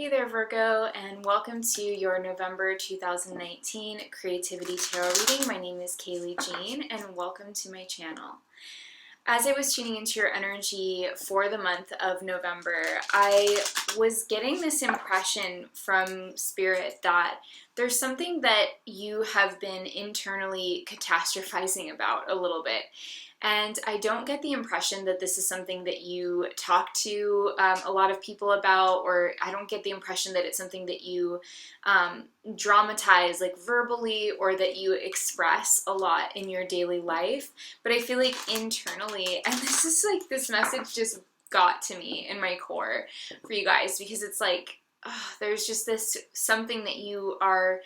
Hey there, Virgo, and welcome to your November 2019 Creativity Tarot reading. My name is Kayleigh Jean, and welcome to my channel. As I was tuning into your energy for the month of November, I was getting this impression from Spirit that there's something that you have been internally catastrophizing about a little bit. And I don't get the impression that this is something that you talk to a lot of people about, or I don't get the impression that it's something that you dramatize like verbally or that you express a lot in your daily life. But I feel like internally, and this is like this message just got to me in my core for you guys, because it's like there's just this something that you are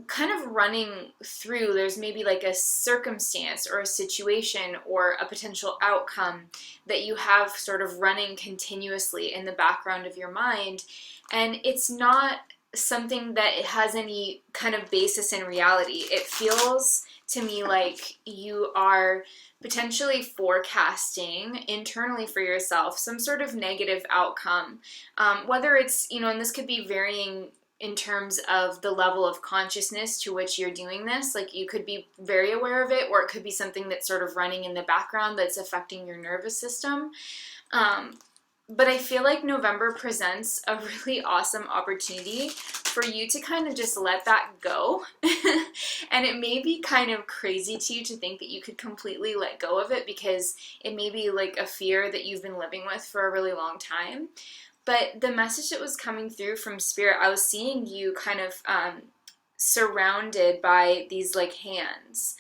kind of running through. There's maybe like a circumstance or a situation or a potential outcome that you have sort of running continuously in the background of your mind, and it's not something that it has any kind of basis in reality. It feels to me like you are potentially forecasting internally for yourself some sort of negative outcome, whether it's, and this could be varying in terms of the level of consciousness to which you're doing this. Like, you could be very aware of it, or it could be something that's sort of running in the background that's affecting your nervous system. But I feel like November presents a really awesome opportunity for you to kind of just let that go. And it may be kind of crazy to you to think that you could completely let go of it, because it may be like a fear that you've been living with for a really long time. But the message that was coming through from Spirit, I was seeing you kind of surrounded by these like hands,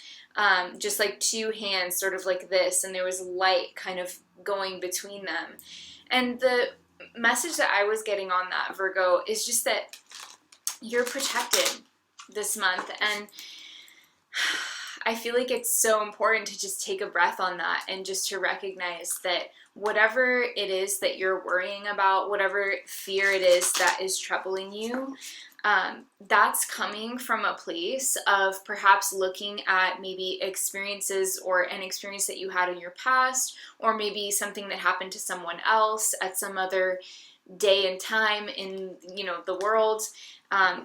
just like two hands sort of like this, and there was light kind of going between them. And the message that I was getting on that, Virgo, is just that you're protected this month. And I feel like it's so important to just take a breath on that and just to recognize that whatever it is that you're worrying about, whatever fear it is that is troubling you, that's coming from a place of perhaps looking at maybe experiences or an experience that you had in your past, or maybe something that happened to someone else at some other day and time in the world.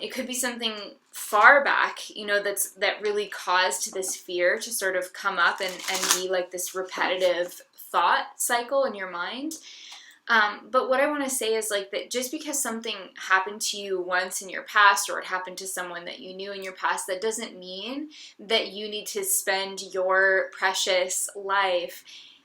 It could be something far back, that really caused this fear to sort of come up and be like this repetitive thought cycle in your mind. But what I want to say is like that just because something happened to you once in your past, or it happened to someone that you knew in your past, that doesn't mean that you need to spend your precious life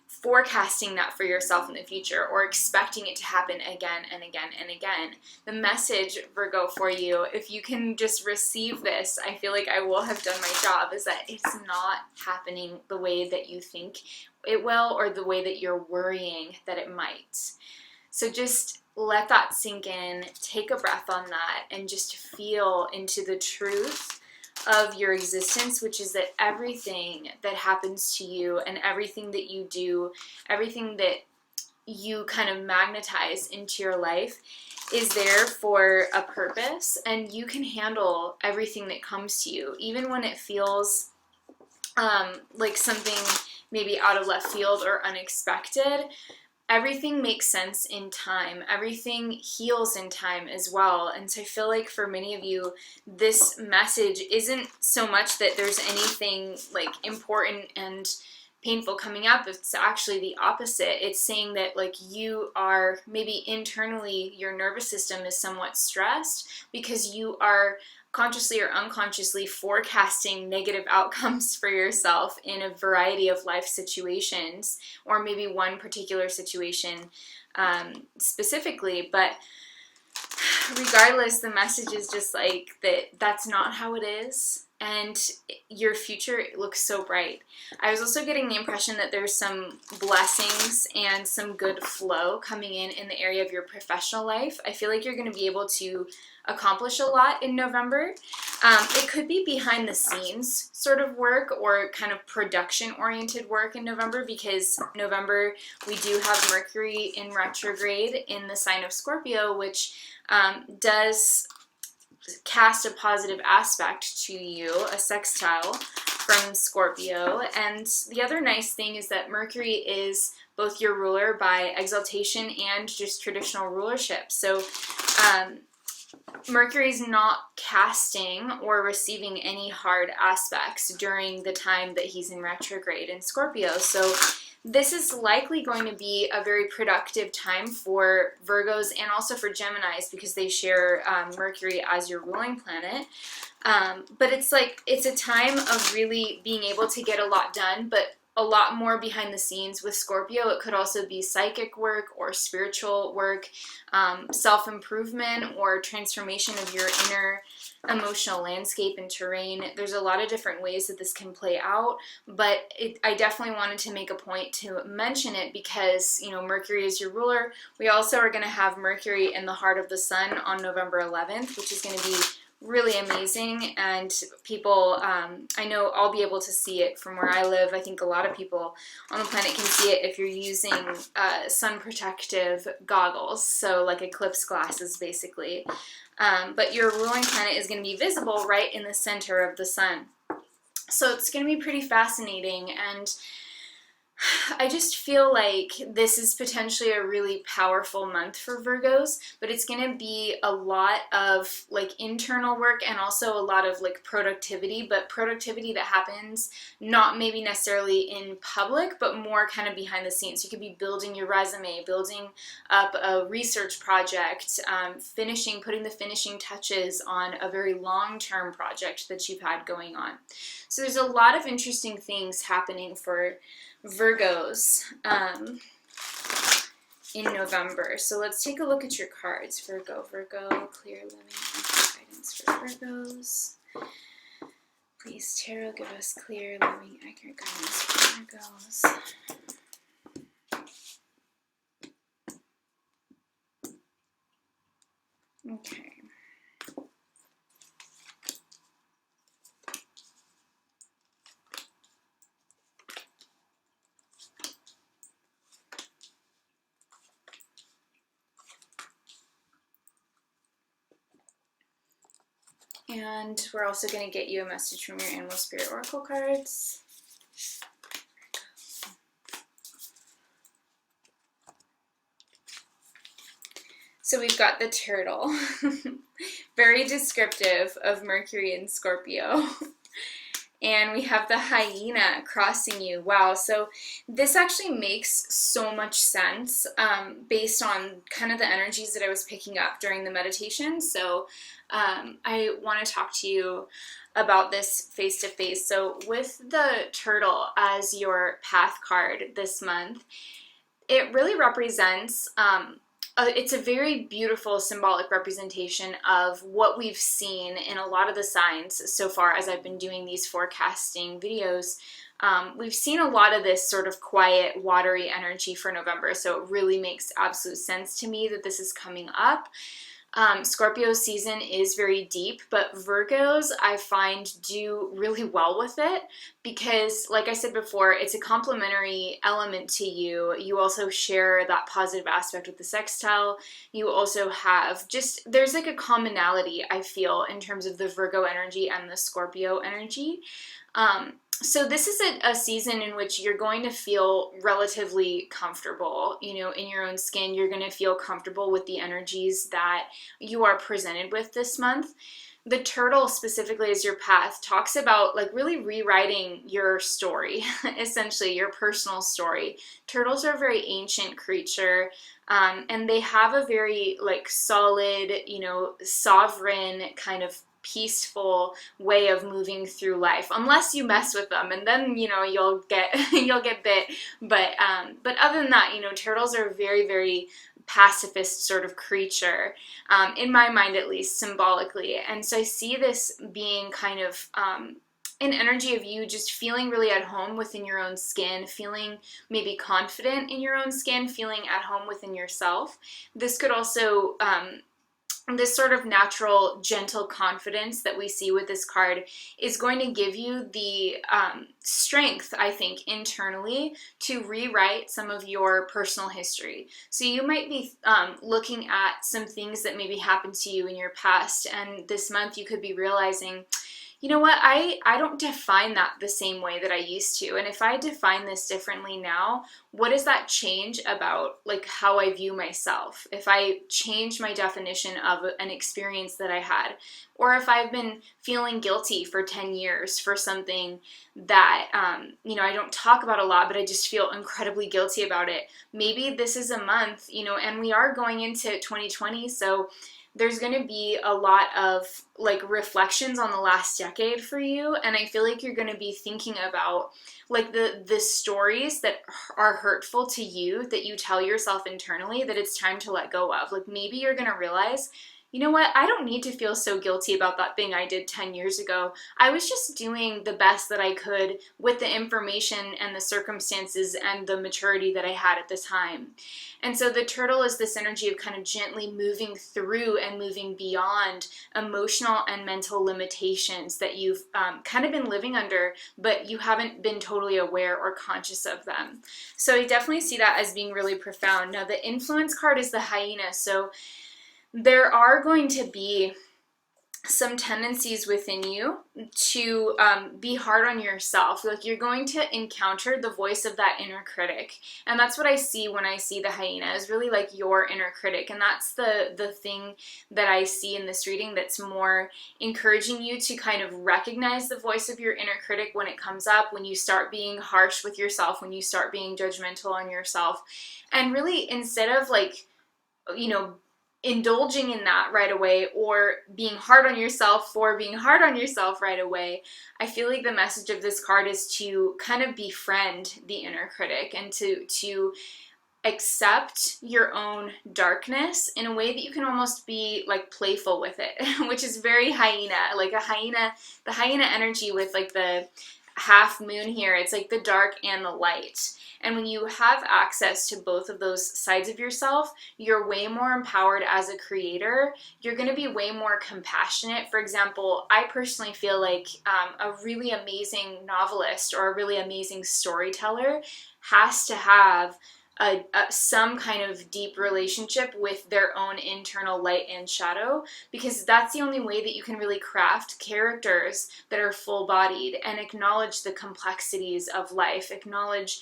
forecasting that for yourself in the future, or expecting it to happen again and again and again. The message, Virgo, for you, if you can just receive this, I feel like I will have done my job, is that it's not happening the way that you think it will, or the way that you're worrying that it might. So just let that sink in, take a breath on that, and just feel into the truth of your existence, which is that everything that happens to you and everything that you do, everything that you kind of magnetize into your life is there for a purpose, and you can handle everything that comes to you, even when it feels like something maybe out of left field or unexpected. Everything makes sense in time. Everything heals in time as well. And so I feel like for many of you, this message isn't so much that there's anything like important and painful coming up. It's actually the opposite. It's saying that like you are maybe internally, your nervous system is somewhat stressed because you are consciously or unconsciously forecasting negative outcomes for yourself in a variety of life situations, or maybe one particular situation specifically. But regardless, the message is just like that's not how it is, and your future looks so bright. I was also getting the impression that there's some blessings and some good flow coming in the area of your professional life. I feel like you're going to be able to accomplish a lot in November. It could be behind the scenes sort of work, or kind of production oriented work in November, because November we do have Mercury in retrograde in the sign of Scorpio, which does cast a positive aspect to you, a sextile from Scorpio. And the other nice thing is that Mercury is both your ruler by exaltation and just traditional rulership. So Mercury's not casting or receiving any hard aspects during the time that he's in retrograde in Scorpio. So this is likely going to be a very productive time for Virgos and also for Geminis because they share Mercury as your ruling planet. But it's a time of really being able to get a lot done, but a lot more behind the scenes with Scorpio. It could also be psychic work or spiritual work, self-improvement or transformation of your inner emotional landscape and terrain. There's a lot of different ways that this can play out, but I definitely wanted to make a point to mention it because, you know, Mercury is your ruler. We also are going to have Mercury in the heart of the sun on November 11th, which is going to be really amazing, and people, I know I'll be able to see it from where I live. I think a lot of people on the planet can see it if you're using sun protective goggles, so like eclipse glasses basically. But your ruling planet is going to be visible right in the center of the sun. So it's going to be pretty fascinating, and I just feel like this is potentially a really powerful month for Virgos, but it's going to be a lot of like internal work and also a lot of like productivity, but productivity that happens not maybe necessarily in public, but more kind of behind the scenes. You could be building your resume, building up a research project, putting the finishing touches on a very long-term project that you've had going on. So there's a lot of interesting things happening for Virgos in November. So let's take a look at your cards. Virgo, clear, living, guidance for Virgos. Please, Tarot, give us clear, living, accurate guidance for Virgos. Okay. And we're also going to get you a message from your Animal Spirit Oracle cards. So we've got the turtle, very descriptive of Mercury in Scorpio. And we have the hyena crossing you. Wow, so this actually makes so much sense based on kind of the energies that I was picking up during the meditation. So I want to talk to you about this face to face. So with the turtle as your path card this month, it really represents it's a very beautiful symbolic representation of what we've seen in a lot of the signs so far as I've been doing these forecasting videos. We've seen a lot of this sort of quiet, watery energy for November, so it really makes absolute sense to me that this is coming up. Scorpio season is very deep, but Virgos I find do really well with it because, like I said before, it's a complementary element to you. You also share that positive aspect with the sextile. You also have there's like a commonality I feel in terms of the Virgo energy and the Scorpio energy. So this is a season in which you're going to feel relatively comfortable, you know, in your own skin. You're going to feel comfortable with the energies that you are presented with this month. The turtle specifically as your path talks about like really rewriting your story, essentially your personal story. Turtles are a very ancient creature, and they have a very like solid, you know, sovereign kind of peaceful way of moving through life, unless you mess with them, and then, you know, you'll get bit. But other than that, you know, turtles are a very, very pacifist sort of creature, in my mind at least, symbolically. And so I see this being kind of an energy of you just feeling really at home within your own skin, feeling maybe confident in your own skin, feeling at home within yourself. This could also this sort of natural, gentle confidence that we see with this card is going to give you the strength, I think, internally to rewrite some of your personal history. So you might be looking at some things that maybe happened to you in your past, and this month you could be realizing, you know what, I don't define that the same way that I used to. And if I define this differently now, what does that change about like how I view myself? If I change my definition of an experience that I had, or if I've been feeling guilty for 10 years for something that, I don't talk about a lot, but I just feel incredibly guilty about it. Maybe this is a month, and we are going into 2020, so there's going to be a lot of like reflections on the last decade for you, and I feel like you're going to be thinking about like the stories that are hurtful to you that you tell yourself internally that it's time to let go of. Like maybe you're going to realize, you know what, I don't need to feel so guilty about that thing I did 10 years ago. I was just doing the best that I could with the information and the circumstances and the maturity that I had at the time. And so the turtle is this energy of kind of gently moving through and moving beyond emotional and mental limitations that you've kind of been living under, but you haven't been totally aware or conscious of them. So I definitely see that as being really profound. Now the influence card is the hyena. So there are going to be some tendencies within you to be hard on yourself. Like you're going to encounter the voice of that inner critic. And that's what I see when I see the hyena, is really like your inner critic. And that's the thing that I see in this reading that's more encouraging you to kind of recognize the voice of your inner critic when it comes up, when you start being harsh with yourself, when you start being judgmental on yourself. And really, instead of like, indulging in that right away or being hard on yourself for being hard on yourself right away, I feel like the message of this card is to kind of befriend the inner critic and to accept your own darkness in a way that you can almost be like playful with it, which is very hyena, like a hyena, the hyena energy with like the half moon here. It's like the dark and the light. And when you have access to both of those sides of yourself, you're way more empowered as a creator. You're going to be way more compassionate. For example, I personally feel like a really amazing novelist or a really amazing storyteller has to have some kind of deep relationship with their own internal light and shadow, because that's the only way that you can really craft characters that are full-bodied and acknowledge the complexities of life, acknowledge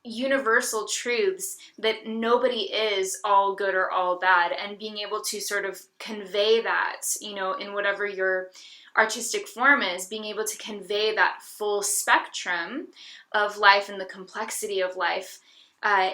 universal truths that nobody is all good or all bad, and being able to sort of convey that, in whatever your artistic form is, being able to convey that full spectrum of life and the complexity of life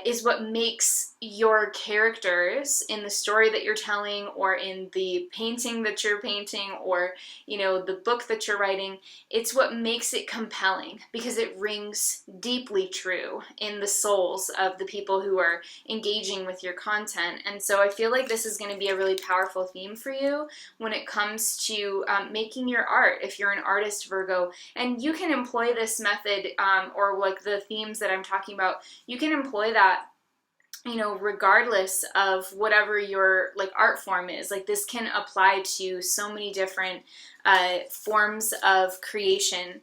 is what makes your characters in the story that you're telling, or in the painting that you're painting, or the book that you're writing. It's what makes it compelling, because it rings deeply true in the souls of the people who are engaging with your content. And so I feel like this is going to be a really powerful theme for you when it comes to making your art, if you're an artist, Virgo. And you can employ this method or like the themes that I'm talking about, you can employ that regardless of whatever your like art form is. Like this can apply to so many different forms of creation.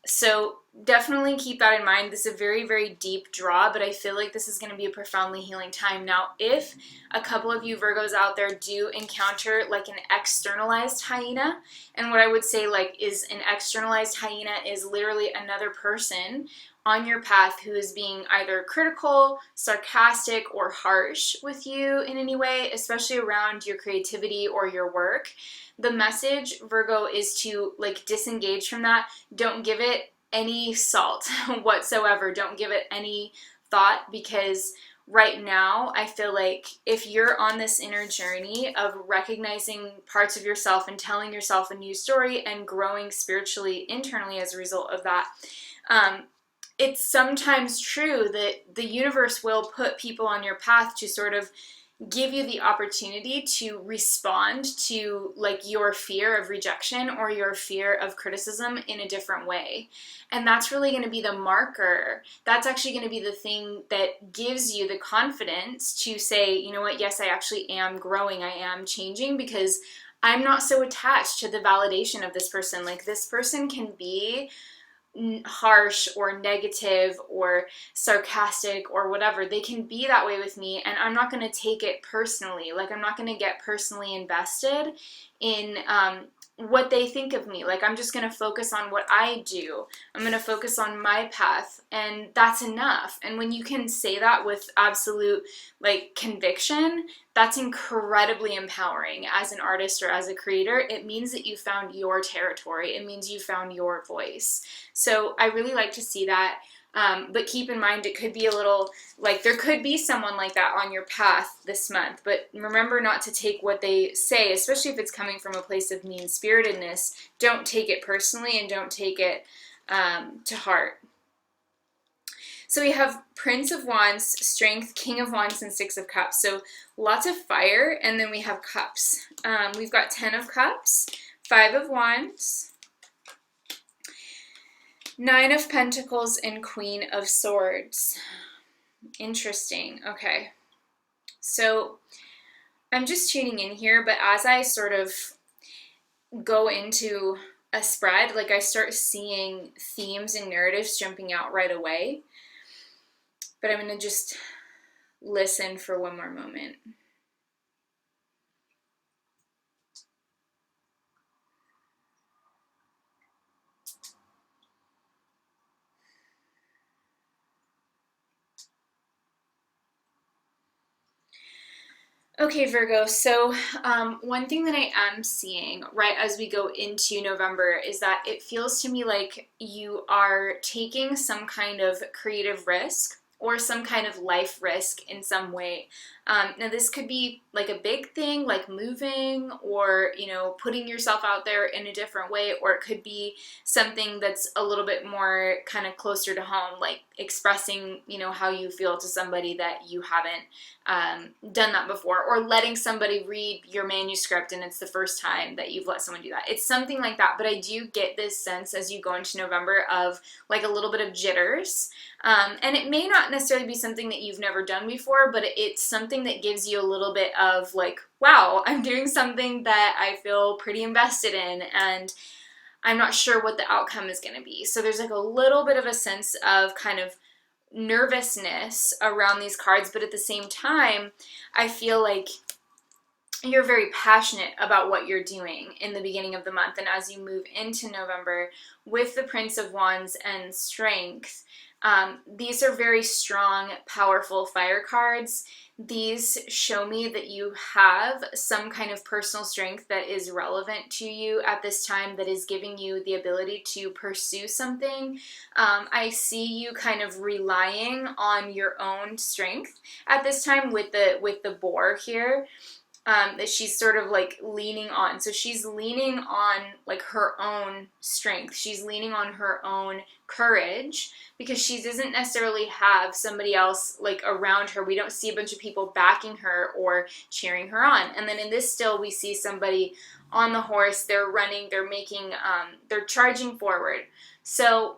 So definitely keep that in mind. This is a very, very deep draw, but I feel like this is going to be a profoundly healing time. Now, if a couple of you Virgos out there do encounter like an externalized hyena, and what I would say like is an externalized hyena is literally another person on your path who is being either critical, sarcastic, or harsh with you in any way, especially around your creativity or your work, the message, Virgo, is to like disengage from that. Don't give it any salt whatsoever. Don't give it any thought, because right now I feel like if you're on this inner journey of recognizing parts of yourself and telling yourself a new story and growing spiritually internally as a result of that, it's sometimes true that the universe will put people on your path to sort of give you the opportunity to respond to like your fear of rejection or your fear of criticism in a different way. And that's really going to be the marker. That's actually going to be the thing that gives you the confidence to say, you know what, yes, I actually am growing, I am changing, because I'm not so attached to the validation of this person. Like this person can be harsh or negative or sarcastic or whatever. They can be that way with me, and I'm not going to take it personally. Like I'm not going to get personally invested in what they think of me. Like, I'm just going to focus on what I do. I'm going to focus on my path, and that's enough. And when you can say that with absolute, like, conviction, that's incredibly empowering as an artist or as a creator. It means that you found your territory. It means you found your voice. So I really like to see that. But keep in mind, it could be a little, like, there could be someone like that on your path this month. But remember not to take what they say, especially if it's coming from a place of mean-spiritedness. Don't take it personally, and don't take it to heart. So we have Prince of Wands, Strength, King of Wands, and Six of Cups. So lots of fire, and then we have cups. We've got 10 of Cups, 5 of Wands, 9 of Pentacles, and Queen of Swords. Interesting. Okay. So I'm just tuning in here, but as I sort of go into a spread, like, I start seeing themes and narratives jumping out right away. But I'm going to just listen for one more moment. Okay, Virgo, so one thing that I am seeing right as we go into November is that it feels to me like you are taking some kind of creative risk or some kind of life risk in some way. Now, this could be like a big thing, like moving, or, you know, putting yourself out there in a different way, or it could be something that's a little bit more kind of closer to home, like expressing, you know, how you feel to somebody that you haven't done that before, or letting somebody read your manuscript and it's the first time that you've let someone do that. It's something like that, but I do get this sense as you go into November of like a little bit of jitters. And it may not necessarily be something that you've never done before, but it's something that gives you a little bit of like, wow, I'm doing something that I feel pretty invested in, and I'm not sure what the outcome is going to be. So there's like a little bit of a sense of kind of nervousness around these cards, but at the same time, I feel like you're very passionate about what you're doing in the beginning of the month. And as you move into November with the Prince of Wands and Strength, these are very strong, powerful fire cards. These show me that you have some kind of personal strength that is relevant to you at this time, that is giving you the ability to pursue something. I see you kind of relying on your own strength at this time with the boar here. That she's sort of like leaning on. So she's leaning on like her own strength. She's leaning on her own courage because she doesn't necessarily have somebody else like around her. We don't see a bunch of people backing her or cheering her on. And then in this still, we see somebody on the horse. They're running, they're making, they're charging forward. So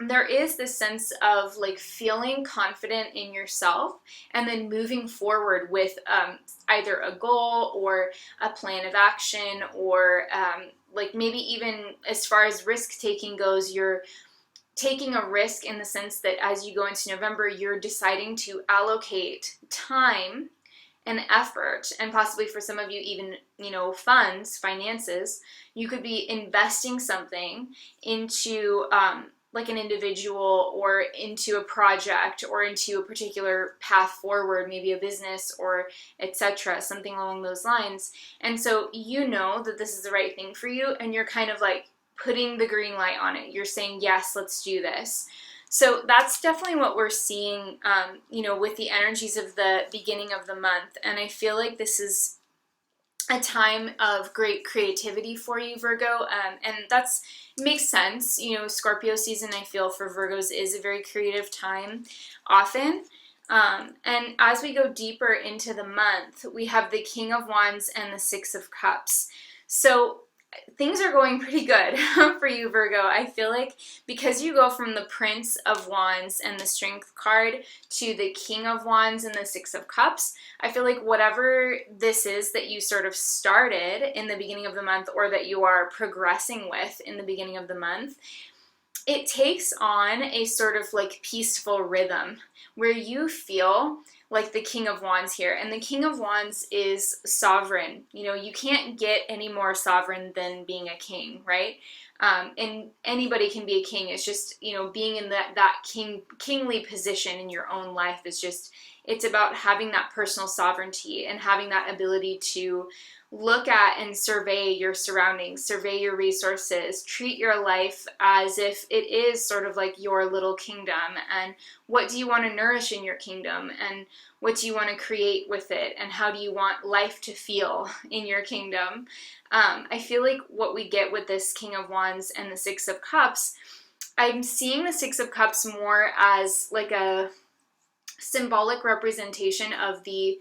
there is this sense of like feeling confident in yourself and then moving forward with either a goal or a plan of action, or like maybe even as far as risk taking goes, you're taking a risk in the sense that as you go into November, you're deciding to allocate time and effort, and possibly for some of you even, you know, funds, finances. You could be investing something into like an individual or into a project or into a particular path forward, maybe a business or etc., something along those lines. And so you know that this is the right thing for you, and you're kind of like putting the green light on it. You're saying, yes, let's do this. So that's definitely what we're seeing, you know, with the energies of the beginning of the month. And I feel like this is a time of great creativity for you, Virgo, and that's makes sense. You know, Scorpio season, I feel, for Virgos is a very creative time often. And as we go deeper into the month, we have the King of Wands and the Six of Cups. So things are going pretty good for you, Virgo. I feel like because you go from the Prince of Wands and the Strength card to the King of Wands and the Six of Cups, I feel like whatever this is that you sort of started in the beginning of the month, or that you are progressing with in the beginning of the month, it takes on a sort of like peaceful rhythm where you feel like the King of Wands here. And the King of Wands is sovereign. You know, you can't get any more sovereign than being a king, right? And anybody can be a king. It's just, you know, being in that kingly position in your own life is just, it's about having that personal sovereignty and having that ability to look at and survey your surroundings, survey your resources, treat your life as if it is sort of like your little kingdom. And what do you want to nourish in your kingdom? And what do you want to create with it? And how do you want life to feel in your kingdom? I feel like what we get with this King of Wands and the Six of Cups, I'm seeing the Six of Cups more as like a symbolic representation of the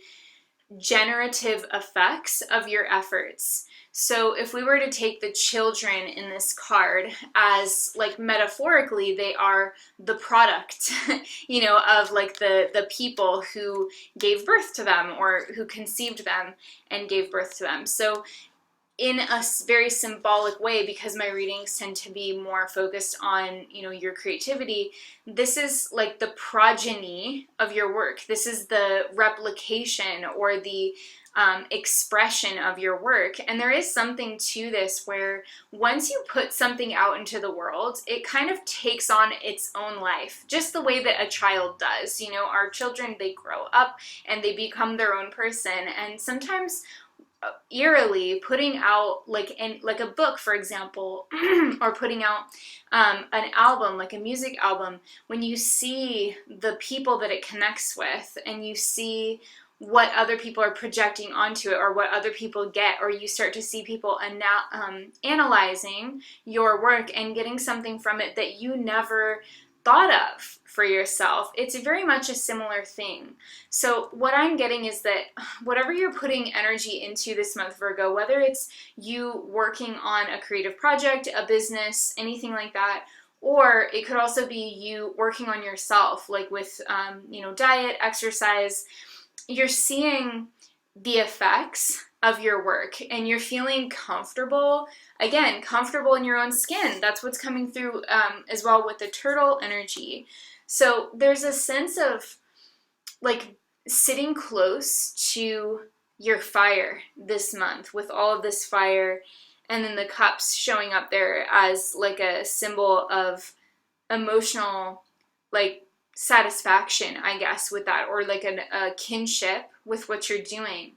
generative effects of your efforts. So if we were to take the children in this card as like metaphorically, they are the product, you know, of like the people who gave birth to them or who conceived them and gave birth to them. So in a very symbolic way, because my readings tend to be more focused on, you know, your creativity, this is like the progeny of your work. This is the replication or the expression of your work. And there is something to this where once you put something out into the world, it kind of takes on its own life, just the way that a child does. You know, our children, they grow up and they become their own person. And sometimes eerily putting out like a book, for example, or putting out an album, like a music album, when you see the people that it connects with and you see what other people are projecting onto it or what other people get, or you start to see people analyzing your work and getting something from it that you never thought of for yourself. It's very much a similar thing. So what I'm getting is that whatever you're putting energy into this month, Virgo, whether it's you working on a creative project, a business, anything like that, or it could also be you working on yourself, like with, you know, diet, exercise, you're seeing the effects of your work and you're feeling comfortable, again, comfortable in your own skin. That's what's coming through as well with the turtle energy. So there's a sense of like sitting close to your fire this month with all of this fire, and then the cups showing up there as like a symbol of emotional like satisfaction, I guess, with that, or like a kinship with what you're doing.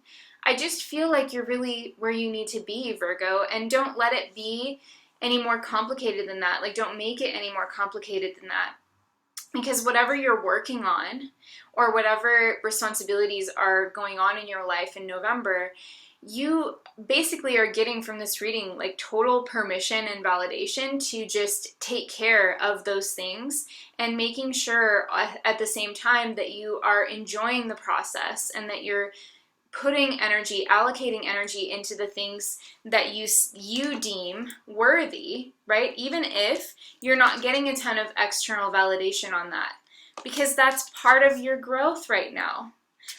I just feel like you're really where you need to be, Virgo, and don't let it be any more complicated than that. Like, don't make it any more complicated than that. Because whatever you're working on or whatever responsibilities are going on in your life in November, you basically are getting from this reading like total permission and validation to just take care of those things, and making sure at the same time that you are enjoying the process and that you're putting energy, allocating energy into the things that you deem worthy, right? Even if you're not getting a ton of external validation on that, because that's part of your growth right now.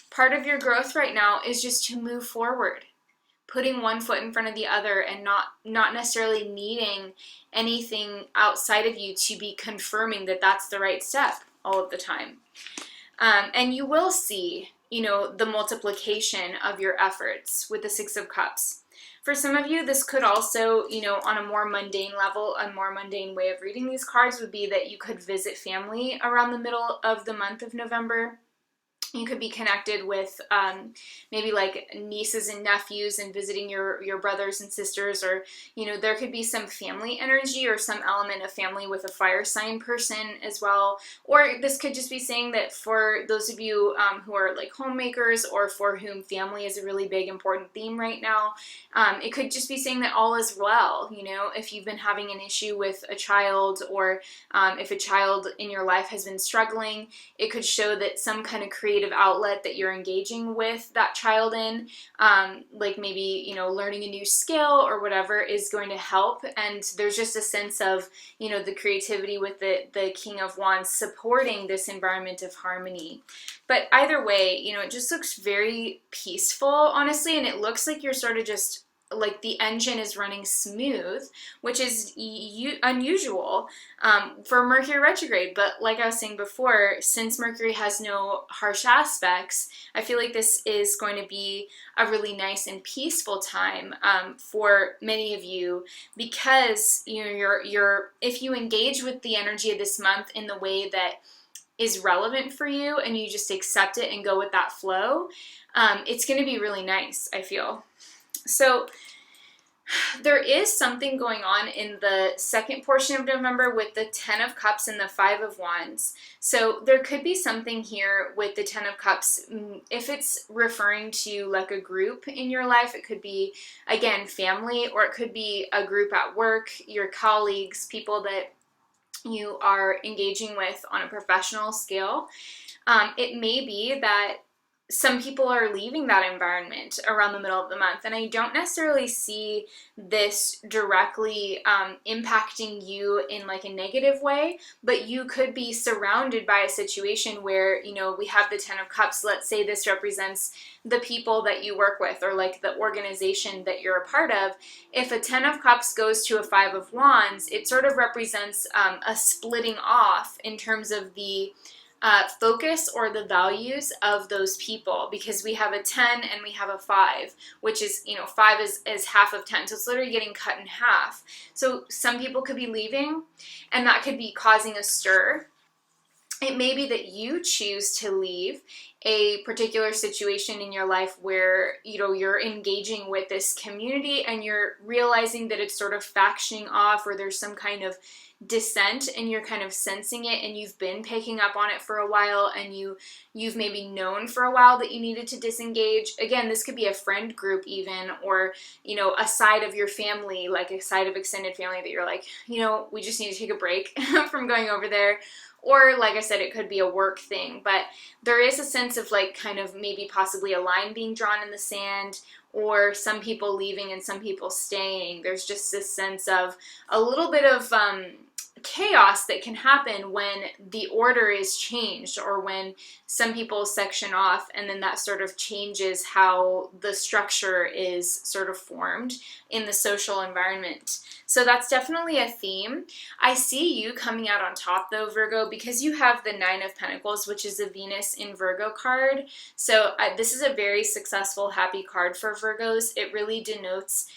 Part of your growth right now is just to move forward, putting one foot in front of the other, and not necessarily needing anything outside of you to be confirming that that's the right step all of the time. And you will see, you know, the multiplication of your efforts with the Six of Cups. For some of you, this could also, you know, on a more mundane level, a more mundane way of reading these cards would be that you could visit family around the middle of the month of November. You could be connected with maybe like nieces and nephews and visiting your brothers and sisters, or, you know, there could be some family energy or some element of family with a fire sign person as well. Or this could just be saying that for those of you who are like homemakers, or for whom family is a really big important theme right now, it could just be saying that all is well. You know, if you've been having an issue with a child, or if a child in your life has been struggling, it could show that some kind of creative outlet that you're engaging with that child in, like maybe, you know, learning a new skill or whatever, is going to help. And there's just a sense of, you know, the creativity with the King of Wands supporting this environment of harmony. But either way, you know, it just looks very peaceful, honestly, and it looks like you're sort of just like the engine is running smooth, which is unusual for Mercury retrograde. But like I was saying before, since Mercury has no harsh aspects, I feel like this is going to be a really nice and peaceful time for many of you, because you're if you engage with the energy of this month in the way that is relevant for you and you just accept it and go with that flow, it's going to be really nice, I feel. So there is something going on in the second portion of November with the Ten of Cups and the Five of Wands. So there could be something here with the Ten of Cups. If it's referring to like a group in your life, it could be, again, family, or it could be a group at work, your colleagues, people that you are engaging with on a professional scale. It may be that some people are leaving that environment around the middle of the month, and I don't necessarily see this directly impacting you in like a negative way, but you could be surrounded by a situation where, we have the Ten of Cups. Let's say this represents the people that you work with or like the organization that you're a part of. If a Ten of Cups goes to a Five of Wands, it sort of represents a splitting off in terms of the focus or the values of those people, because we have a 10 and we have a 5, which is, 5 is half of 10. So it's literally getting cut in half. So some people could be leaving, and that could be causing a stir. It may be that you choose to leave a particular situation in your life where, you're engaging with this community and you're realizing that it's sort of factioning off, or there's some kind of dissent and you're kind of sensing it, and you've been picking up on it for a while, and you've maybe known for a while that you needed to disengage. Again, this could be a friend group even, or a side of your family, like a side of extended family that you're like, we just need to take a break from going over there. Or like I said, it could be a work thing, but there is a sense of like kind of maybe possibly a line being drawn in the sand, or some people leaving and some people staying. There's just this sense of a little bit of chaos that can happen when the order is changed, or when some people section off, and then that sort of changes how the structure is sort of formed in the social environment. So that's definitely a theme. I see you coming out on top though, Virgo, because you have the Nine of Pentacles, which is a Venus in Virgo card. So this is a very successful, happy card for Virgos. It really denotes,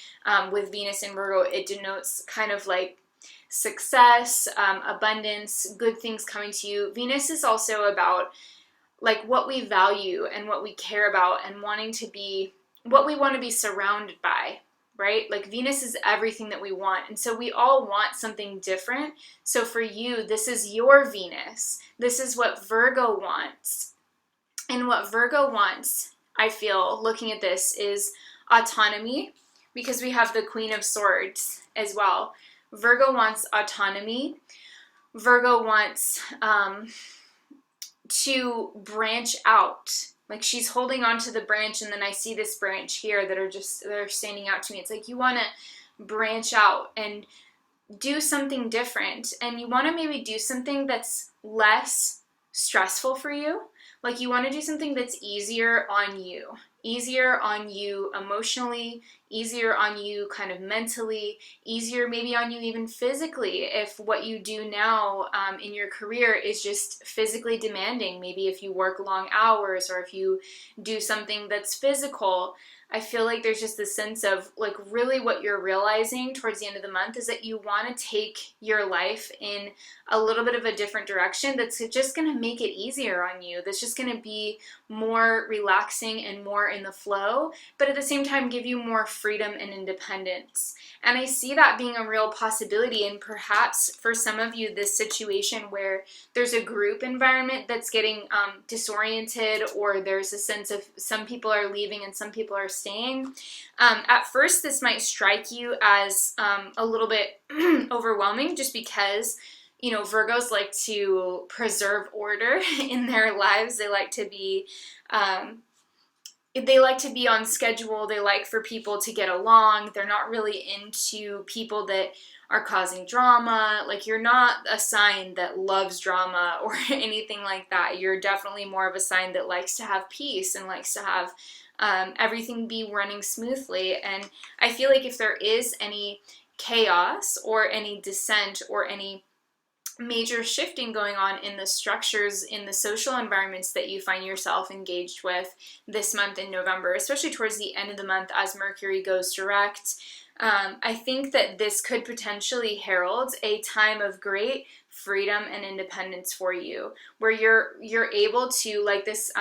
with Venus in Virgo, it denotes kind of like success, abundance, good things coming to you. Venus is also about like what we value and what we care about, and wanting to be what we want to be surrounded by, right? Like Venus is everything that we want, and so we all want something different. So for you, this is your Venus. This is what Virgo wants. And what Virgo wants, I feel, looking at this, is autonomy, because we have the Queen of Swords as well. Virgo wants autonomy. Virgo wants to branch out. Like she's holding on to the branch, and then I see this branch here that are standing out to me. It's like you want to branch out and do something different, and you want to maybe do something that's less stressful for you. Like you want to do something that's easier on you emotionally, easier on you kind of mentally, easier maybe on you even physically, if what you do now in your career is just physically demanding. Maybe if you work long hours, or if you do something that's physical. I feel like there's just this sense of like really what you're realizing towards the end of the month is that you want to take your life in a little bit of a different direction that's just going to make it easier on you, that's just going to be more relaxing and more in the flow, but at the same time give you more freedom and independence. And I see that being a real possibility, and perhaps for some of you, this situation where there's a group environment that's getting disoriented, or there's a sense of some people are leaving and some people are staying. At first, this might strike you as a little bit overwhelming, just because Virgos like to preserve order in their lives. They like to be on schedule. They like for people to get along. They're not really into people that are causing drama. Like you're not a sign that loves drama or anything like that. You're definitely more of a sign that likes to have peace and likes to have everything be running smoothly. And I feel like if there is any chaos or any dissent or any major shifting going on in the structures, in the social environments that you find yourself engaged with this month in November, especially towards the end of the month as Mercury goes direct, I think that this could potentially herald a time of great freedom and independence for you, where you're able to, like this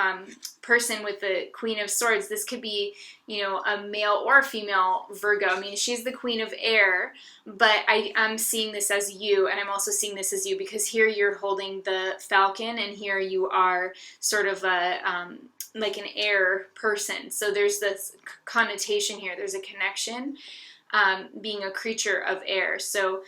person with the Queen of Swords, this could be, you know, a male or a female Virgo. I mean, she's the Queen of Air, but I'm seeing this as you, and I'm also seeing this as you because here you're holding the Falcon, and here you are sort of a like an air person. So there's this connotation here. There's a connection, being a creature of air. So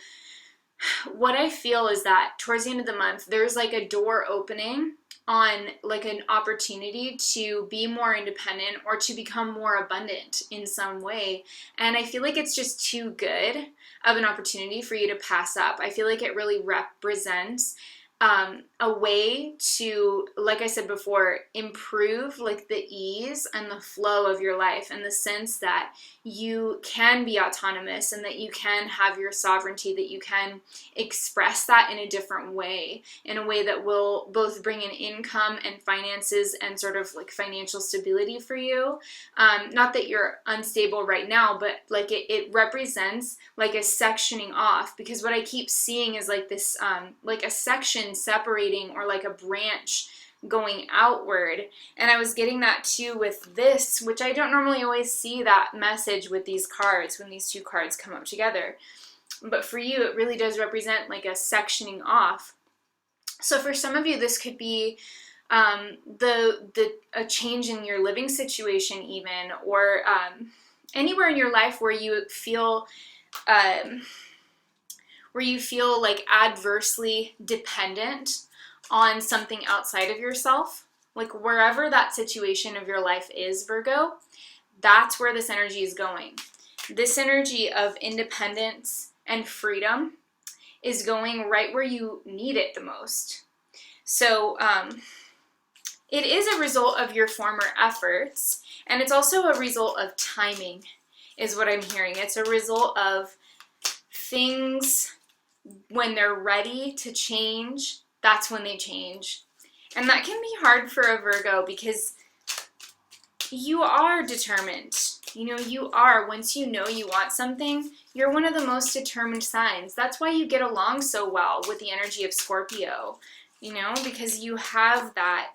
what I feel is that towards the end of the month, there's like a door opening on like an opportunity to be more independent or to become more abundant in some way. And I feel like it's just too good of an opportunity for you to pass up. I feel like it really represents a way to, like I said before, improve like the ease and the flow of your life, and the sense that you can be autonomous and that you can have your sovereignty, that you can express that in a different way, in a way that will both bring in income and finances and sort of like financial stability for you. Not that you're unstable right now, but like it represents like a sectioning off, because what I keep seeing is like this, like a section separating, or like a branch going outward. And I was getting that too with this, which I don't normally always see that message with these cards when these two cards come up together. But for you, it really does represent like a sectioning off. So for some of you, this could be a change in your living situation even, or anywhere in your life where you feel like adversely dependent on something outside of yourself. Like wherever that situation of your life is, Virgo, that's where this energy is going. This energy of independence and freedom is going right where you need it the most. So it is a result of your former efforts, and it's also a result of timing, is what I'm hearing. It's a result of things when they're ready to change, that's when they change. And that can be hard for a Virgo because you are determined. You know, you are. Once you know you want something, you're one of the most determined signs. That's why you get along so well with the energy of Scorpio, you know, because you have that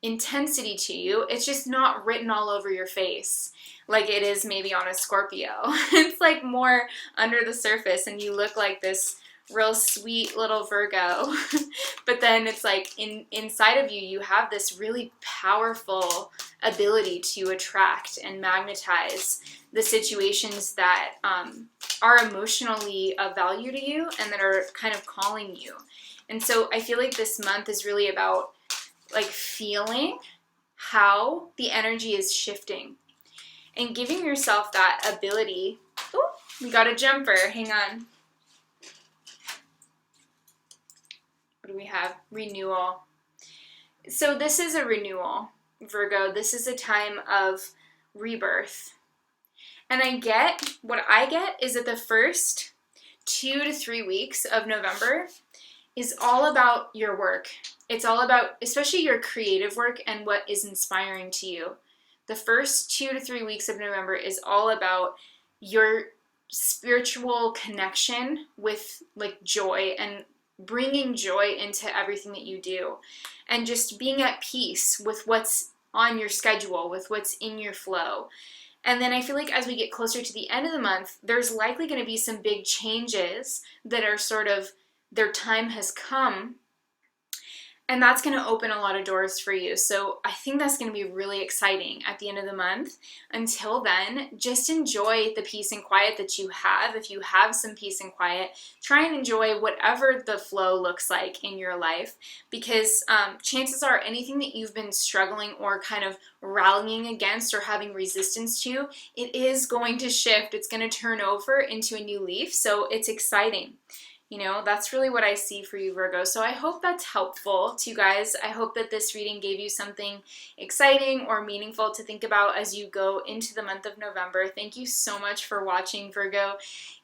intensity to you. It's just not written all over your face like it is maybe on a Scorpio. It's like more under the surface, and you look like this real sweet little Virgo. But then it's like inside of you, you have this really powerful ability to attract and magnetize the situations that are emotionally of value to you and that are kind of calling you. And so I feel like this month is really about like feeling how the energy is shifting and giving yourself that ability. Oh, we got a jumper. Hang on. What do we have? Renewal. So this is a renewal, Virgo. This is a time of rebirth. And what I get is that the first 2 to 3 weeks of November is all about your work. It's all about, especially your creative work and what is inspiring to you. The first 2 to 3 weeks of November is all about your spiritual connection with like joy, and bringing joy into everything that you do, and just being at peace with what's on your schedule, with what's in your flow. And then I feel like as we get closer to the end of the month, there's likely going to be some big changes that are sort of, their time has come. And that's going to open a lot of doors for you. So I think that's going to be really exciting at the end of the month. Until then, just enjoy the peace and quiet that you have. If you have some peace and quiet, try and enjoy whatever the flow looks like in your life. Because chances are anything that you've been struggling or kind of rallying against or having resistance to, it is going to shift. It's going to turn over into a new leaf. So it's exciting. You know, that's really what I see for you, Virgo. So I hope that's helpful to you guys. I hope that this reading gave you something exciting or meaningful to think about as you go into the month of November. Thank you so much for watching, Virgo.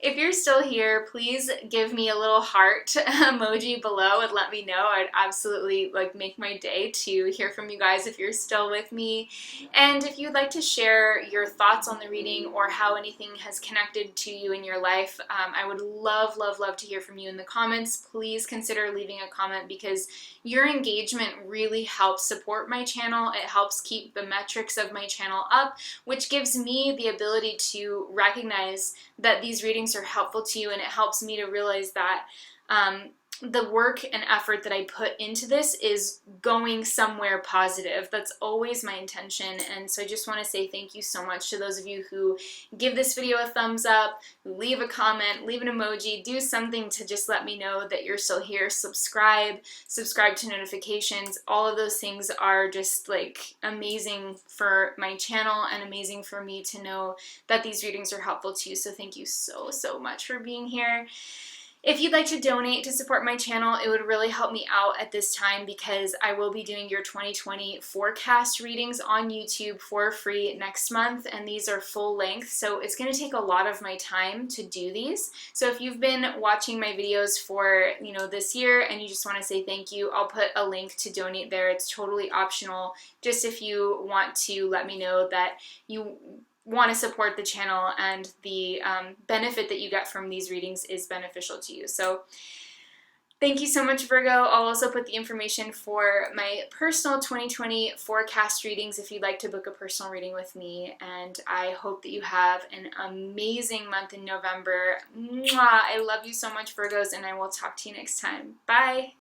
If you're still here, please give me a little heart emoji below and let me know. I'd absolutely make my day to hear from you guys if you're still with me. And if you'd like to share your thoughts on the reading or how anything has connected to you in your life, I would love, love, love to hear from you in the comments. Please consider leaving a comment because your engagement really helps support my channel. It helps keep the metrics of my channel up, which gives me the ability to recognize that these readings are helpful to you, and it helps me to realize that the work and effort that I put into this is going somewhere positive. That's always my intention. And so I just want to say thank you so much to those of you who give this video a thumbs up, leave a comment, leave an emoji, do something to just let me know that you're still here. Subscribe to notifications. All of those things are just amazing for my channel and amazing for me to know that these readings are helpful to you. So thank you so, so much for being here. If you'd like to donate to support my channel, it would really help me out at this time because I will be doing your 2020 forecast readings on YouTube for free next month, and these are full length, so it's going to take a lot of my time to do these. So if you've been watching my videos for, this year and you just want to say thank you, I'll put a link to donate there. It's totally optional, just if you want to let me know that you want to support the channel and the benefit that you get from these readings is beneficial to you. So thank you so much, Virgo. I'll also put the information for my personal 2020 forecast readings if you'd like to book a personal reading with me. And I hope that you have an amazing month in November. Mwah! I love you so much, Virgos, and I will talk to you next time. Bye!